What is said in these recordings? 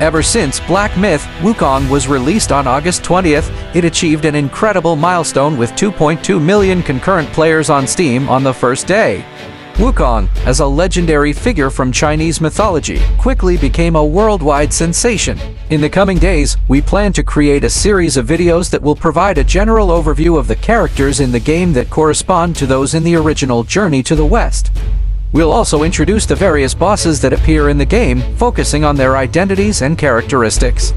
Ever since Black Myth, Wukong was released on August 20th, it achieved an incredible milestone with 2.2 million concurrent players on Steam on the first day. Wukong, as a legendary figure from Chinese mythology, quickly became a worldwide sensation. In the coming days, we plan to create a series of videos that will provide a general overview of the characters in the game that correspond to those in the original Journey to the West. We'll also introduce the various bosses that appear in the game, focusing on their identities and characteristics.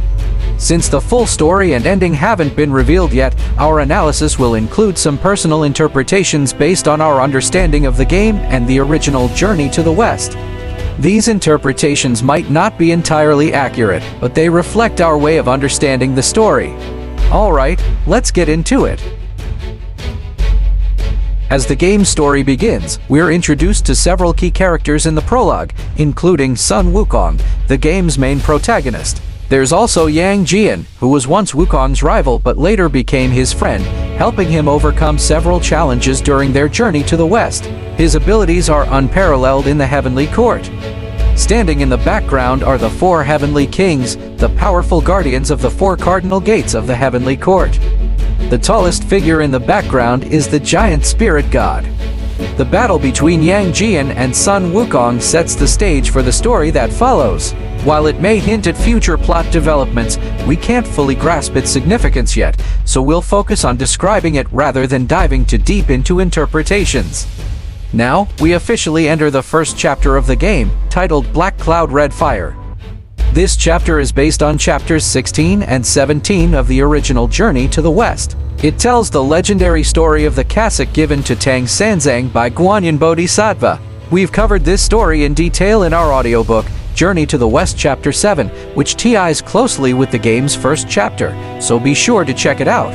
Since the full story and ending haven't been revealed yet, our analysis will include some personal interpretations based on our understanding of the game and the original Journey to the West. These interpretations might not be entirely accurate, but they reflect our way of understanding the story. Alright, let's get into it. As the game's story begins, we're introduced to several key characters in the prologue, including Sun Wukong, the game's main protagonist. There's also Jian, who was once Wukong's rival but later became his friend, helping him overcome several challenges during their journey to the west. His abilities are unparalleled in the Heavenly Court. Standing in the background are the four Heavenly Kings, the powerful guardians of the four cardinal gates of the Heavenly Court. The tallest figure in the background is the giant spirit god. The battle between Jian and Sun Wukong sets the stage for the story that follows. While it may hint at future plot developments, we can't fully grasp its significance yet, so we'll focus on describing it rather than diving too deep into interpretations. Now, we officially enter the first chapter of the game, titled Black Cloud Red Fire. This chapter is based on chapters 16 and 17 of the original Journey to the West. It tells the legendary story of the cassock given to Tang Sanzang by Guanyin Bodhisattva. We've covered this story in detail in our audiobook, Journey to the West Chapter 7, which ties closely with the game's first chapter, so be sure to check it out.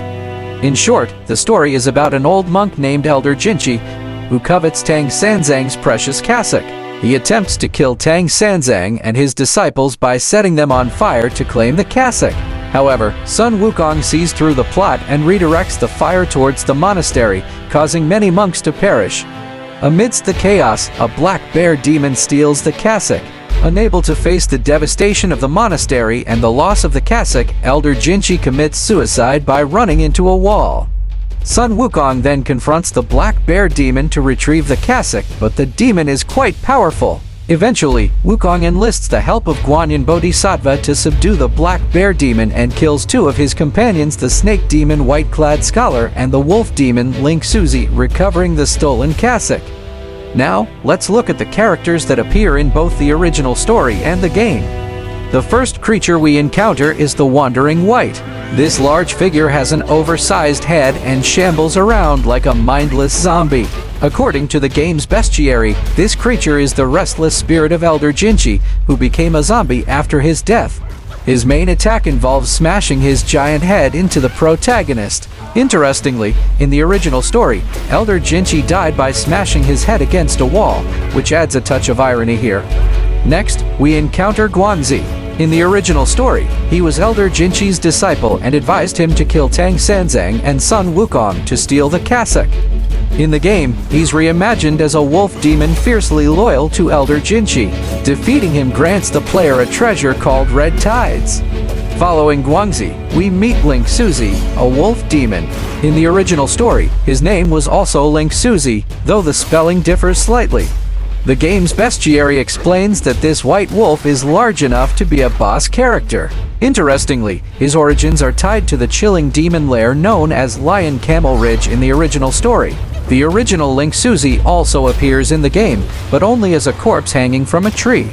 In short, the story is about an old monk named Elder Jinchi, who covets Tang Sanzang's precious cassock. He attempts to kill Tang Sanzang and his disciples by setting them on fire to claim the cassock. However, Sun Wukong sees through the plot and redirects the fire towards the monastery, causing many monks to perish. Amidst the chaos, a black bear demon steals the cassock. Unable to face the devastation of the monastery and the loss of the cassock, Elder Jinchi commits suicide by running into a wall. Sun Wukong then confronts the black bear demon to retrieve the cassock, but the demon is quite powerful. Eventually, Wukong enlists the help of Guanyin Bodhisattva to subdue the black bear demon and kills two of his companions, the snake demon Whiteclad Scholar and the wolf demon Lingxuzi, recovering the stolen cassock. Now, let's look at the characters that appear in both the original story and the game. The first creature we encounter is the wandering Wight. This large figure has an oversized head and shambles around like a mindless zombie. According to the game's bestiary, this creature is the restless spirit of Elder Jinchi, who became a zombie after his death. His main attack involves smashing his giant head into the protagonist. Interestingly, in the original story, Elder Jinchi died by smashing his head against a wall, which adds a touch of irony here. Next, we encounter Guangzhi. In the original story, he was Elder Jinchi's disciple and advised him to kill Tang Sanzang and Sun Wukong to steal the cassock. In the game, he's reimagined as a wolf demon fiercely loyal to Elder Jinchi. Defeating him grants the player a treasure called Red Tides. Following Guangzhi, we meet Lingxuzi, a wolf demon. In the original story, his name was also Lingxuzi, though the spelling differs slightly. The game's bestiary explains that this white wolf is large enough to be a boss character. Interestingly, his origins are tied to the chilling demon lair known as Lion Camel Ridge in the original story. The original Lingxuzi also appears in the game, but only as a corpse hanging from a tree.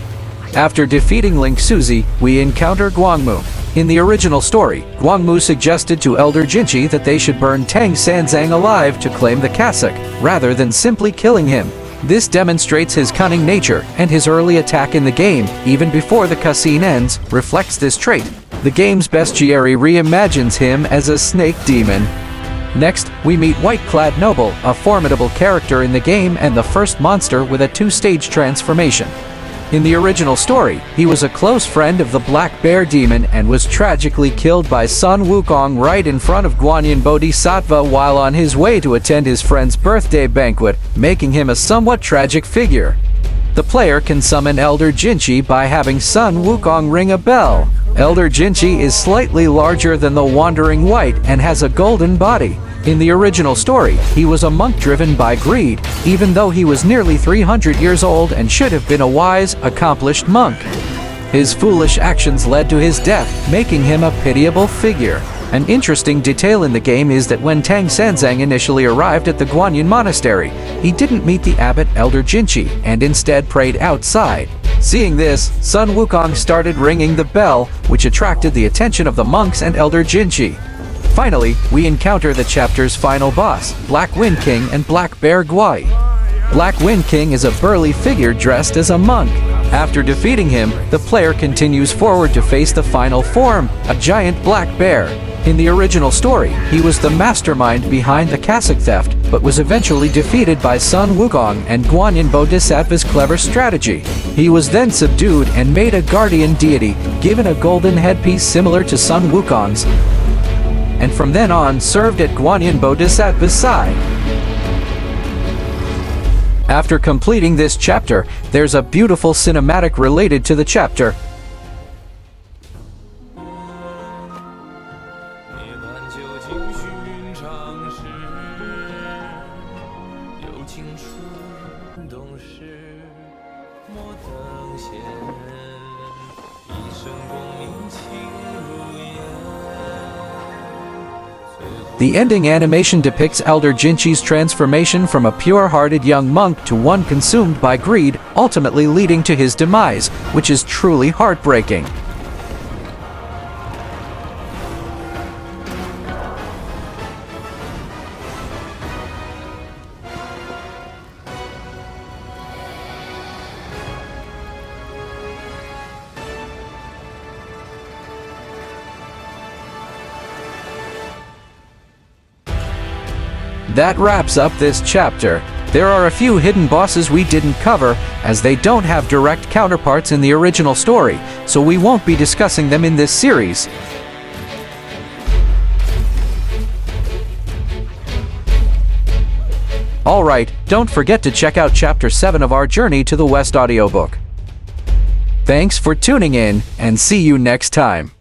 After defeating Lingxuzi, we encounter Guangmou. In the original story, Guangmou suggested to Elder Jinchi that they should burn Tang Sanzang alive to claim the cassock, rather than simply killing him. This demonstrates his cunning nature, and his early attack in the game, even before the cutscene ends, reflects this trait. The game's bestiary reimagines him as a snake demon. Next, we meet Whiteclad Noble, a formidable character in the game and the first monster with a two-stage transformation. In the original story, he was a close friend of the Black Bear Demon and was tragically killed by Sun Wukong right in front of Guanyin Bodhisattva while on his way to attend his friend's birthday banquet, making him a somewhat tragic figure. The player can summon Elder Jinchi by having Sun Wukong ring a bell. Elder Jinchi is slightly larger than the wandering Wight and has a golden body. In the original story, he was a monk driven by greed, even though he was nearly 300 years old and should have been a wise, accomplished monk. His foolish actions led to his death, making him a pitiable figure. An interesting detail in the game is that when Tang Sanzang initially arrived at the Guanyin monastery, he didn't meet the abbot Elder Jinchi and instead prayed outside. Seeing this, Sun Wukong started ringing the bell, which attracted the attention of the monks and Elder Jinchi. Finally, we encounter the chapter's final boss, Black Wind King and Black Bear Guai. Black Wind King is a burly figure dressed as a monk. After defeating him, the player continues forward to face the final form, a giant black bear. In the original story, he was the mastermind behind the cassock theft, but was eventually defeated by Sun Wukong and Guanyin Bodhisattva's clever strategy. He was then subdued and made a guardian deity, given a golden headpiece similar to Sun Wukong's, and from then on served at Guanyin Bodhisattva's side. After completing this chapter, there's a beautiful cinematic related to the chapter. The ending animation depicts Elder Jinchi's transformation from a pure-hearted young monk to one consumed by greed, ultimately leading to his demise, which is truly heartbreaking. That wraps up this chapter. There are a few hidden bosses we didn't cover, as they don't have direct counterparts in the original story, so we won't be discussing them in this series. Alright, don't forget to check out Chapter 7 of our Journey to the West audiobook. Thanks for tuning in, and see you next time.